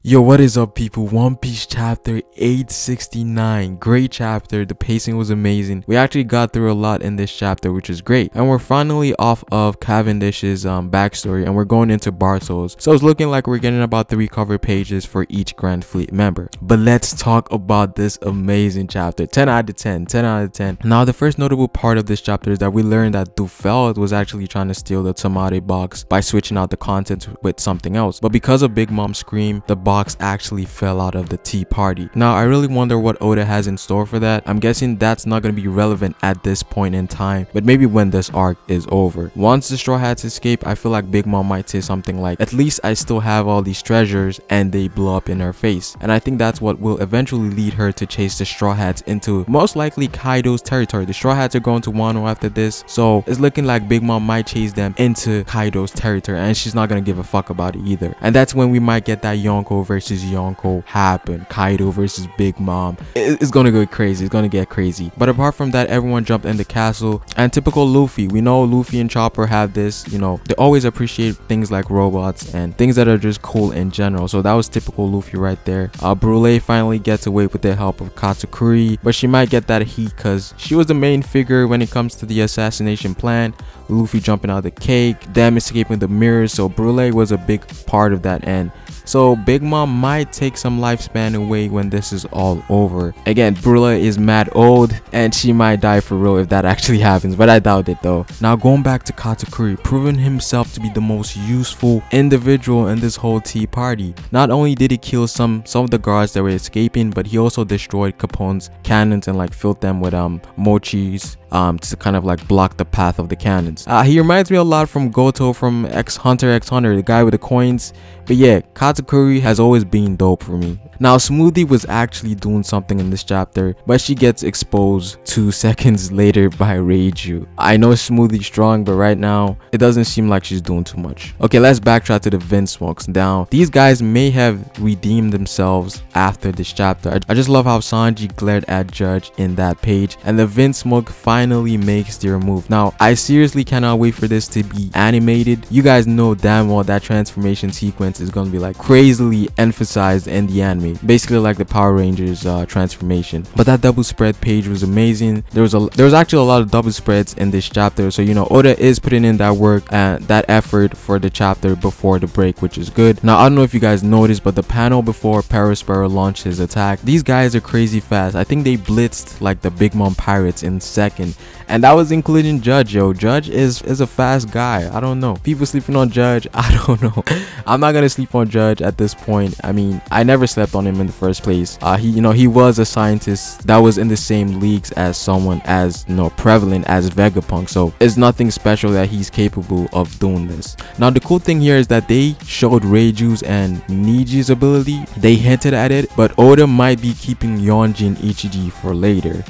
Yo, what is up, people? One Piece chapter 869. Great chapter. The pacing was amazing. We actually got through a lot in this chapter, which is great. And we're finally off of Cavendish's backstory, and we're going into Bartol's. So it's looking like we're getting about 3 cover pages for each Grand Fleet member. But let's talk about this amazing chapter. 10 out of 10. 10 out of 10. Now, the first notable part of this chapter is that we learned that Dufeld was actually trying to steal the Tamare box by switching out the contents with something else. But because of Big Mom's scream, the box actually fell out of the tea party. Now, I really wonder what Oda has in store for that. I'm guessing that's not going to be relevant at this point in time, but maybe when this arc is over. Once the Straw Hats escape, I feel like Big Mom might say something like, at least I still have all these treasures, and they blow up in her face. And I think that's what will eventually lead her to chase the Straw Hats into most likely Kaido's territory. The Straw Hats are going to Wano after this, so it's looking like Big Mom might chase them into Kaido's territory, and she's not going to give a fuck about it either. And that's when we might get that Yonko versus Yonko happen. Kaido versus Big Mom. It's gonna go crazy. It's gonna get crazy. But apart from that, everyone jumped in the castle, and typical Luffy. We know Luffy and Chopper have this, you know, they always appreciate things like robots and things that are just cool in general. So that was typical Luffy right there. Brule finally gets away with the help of Katakuri, but she might get that heat because she was the main figure when it comes to the assassination plan. Luffy jumping out of the cake, them escaping the mirrors, so Brule was a big part of that end. So Big Mom might take some lifespan away when this is all over. Again, Brule is mad old, and she might die for real if that actually happens, but I doubt it though. Now going back to Katakuri, proving himself to be the most useful individual in this whole tea party. Not only did he kill some of the guards that were escaping, but he also destroyed Capone's cannons and like filled them with mochis to kind of like block the path of the cannons. He reminds me a lot from Goto from Hunter x Hunter, the guy with the coins. But yeah, Katakuri has always been dope for me. Now, Smoothie was actually doing something in this chapter, but she gets exposed 2 seconds later by Reiju. I know Smoothie's strong, but right now, it doesn't seem like she's doing too much. Okay, let's backtrack to the Vinsmokes. Now, these guys may have redeemed themselves after this chapter. I just love how Sanji glared at Judge in that page, and the Vinsmoke finally makes their move. Now, I seriously cannot wait for this to be animated. You guys know damn well that transformation sequence is going to be like crazily emphasized in the anime. Basically like the Power Rangers transformation. But that double spread page was amazing. There was actually a lot of double spreads in this chapter, so you know Oda is putting in that work and that effort for the chapter before the break, which is good. Now, I don't know if you guys noticed, but the panel before Ferrospace launched his attack, these guys are crazy fast. I think they blitzed like the Big Mom pirates in second, and that was including Judge. Yo, Judge is a fast guy. I don't know, people sleeping on Judge. I don't know. I'm not gonna sleep on Judge at this point. I mean, I never slept on him in the first place. He was a scientist that was in the same leagues as someone as prevalent as Vegapunk, so it's nothing special that he's capable of doing this. Now, the cool thing here is that they showed Reiju's and Niji's ability. They hinted at it, but Oda might be keeping Yonji and Ichiji for later.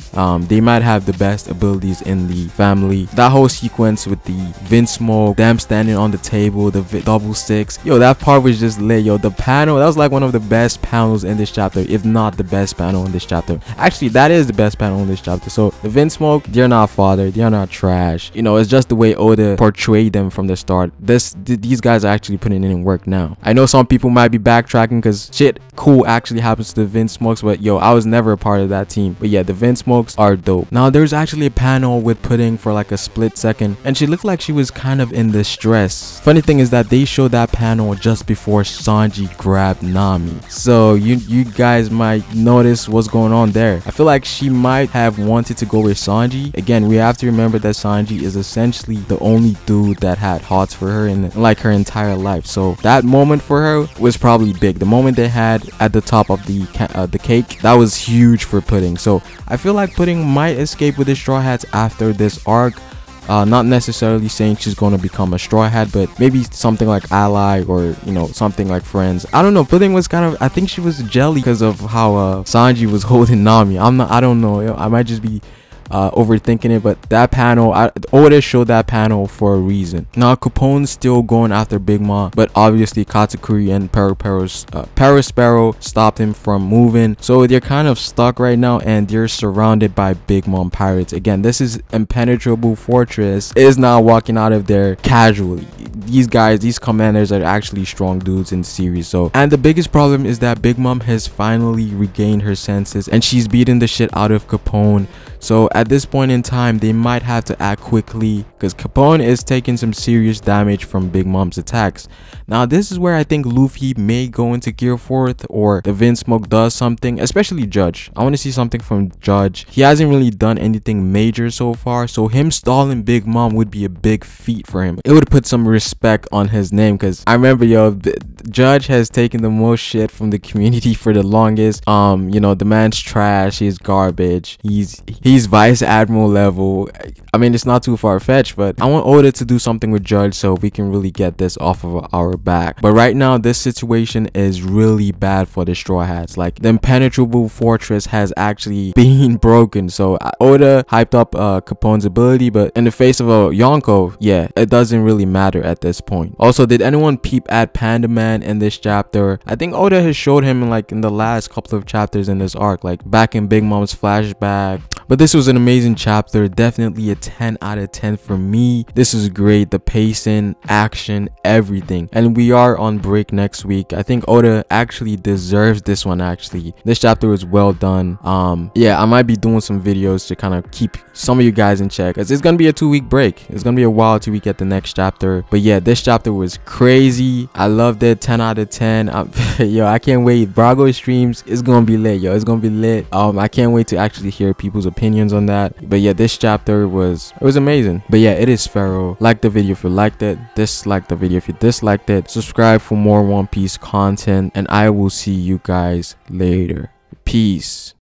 They might have the best abilities in the family. That whole sequence with the Vinsmoke, them standing on the table, the double six, yo, that part was just lit. Yo, the panel, that was like one of the best panels in this chapter, if not the best panel in this chapter. Actually, that is the best panel in this chapter. So the Vinsmoke, they're not fodder, they're not trash. You know, it's just the way Oda portrayed them from the start. These guys are actually putting in work now. I know some people might be backtracking because shit cool actually happens to the Vinsmokes, but yo, I was never a part of that team. But yeah, the Vinsmokes are dope. Now, there's actually a panel with Pudding for like a split second, and she looked like she was kind of in distress. Funny thing is that they showed that panel just before Sanji grabbed Nami, so you guys might notice what's going on there. I feel like she might have wanted to go with Sanji. Again, we have to remember that Sanji is essentially the only dude that had hots for her in like her entire life, so that moment for her was probably big. The moment they had at the top of the cake, that was huge for Pudding. So I feel like Pudding might escape with the Straw Hats after this arc. Not necessarily saying she's going to become a Straw Hat, but maybe something like ally, or you know, something like friends. I don't know. Pudding was kind of, I think she was jelly because of how Sanji was holding Nami. I don't know. I might just be overthinking it, but that panel, Oda showed that panel for a reason. Now Capone's still going after Big Mom, but obviously Katakuri and Ferrospace stopped him from moving, so they're kind of stuck right now, and they're surrounded by Big Mom pirates. Again, this is Impenetrable Fortress is not walking out of there casually. These guys, these commanders are actually strong dudes in the series. So, and the biggest problem is that Big Mom has finally regained her senses, and she's beating the shit out of Capone. So at this point in time, they might have to act quickly, because Capone is taking some serious damage from Big Mom's attacks. Now this is where I think Luffy may go into Gear 4th, or the Vinsmoke does something, especially Judge. I want to see something from Judge. He hasn't really done anything major so far, so him stalling Big Mom would be a big feat for him. It would put some respect on his name, because I remember, yo, Judge has taken the most shit from the community for the longest. You know, the man's trash, he's garbage, he's Vice Admiral level. I mean, it's not too far-fetched, but I want Oda to do something with Judge so we can really get this off of our back. But right now, this situation is really bad for the Straw Hats. Like, the Impenetrable Fortress has actually been broken. So Oda hyped up Capone's ability, but in the face of a Yonko, yeah, it doesn't really matter at this point. Also, did anyone peep at Panda Man in this chapter? I think Oda has showed him in the last couple of chapters in this arc, like back in Big Mom's flashback. But this was an amazing chapter, definitely a 10 out of 10 for me. This is great, the pacing, action, everything. And we are on break next week. I think Oda actually deserves this one. Actually, this chapter was well done. Yeah, I might be doing some videos to kind of keep some of you guys in check, because it's gonna be a 2-week break. It's gonna be a while till we get the next chapter. But yeah, this chapter was crazy. I loved it. 10 out of 10. Yo, I can't wait. Brago streams is gonna be lit, yo. It's gonna be lit. I can't wait to actually hear people's opinions on that. But yeah, this chapter was amazing. But yeah, it is Pharaoh. Like the video if you liked it, dislike the video if you disliked it, subscribe for more One Piece content, and I will see you guys later. Peace.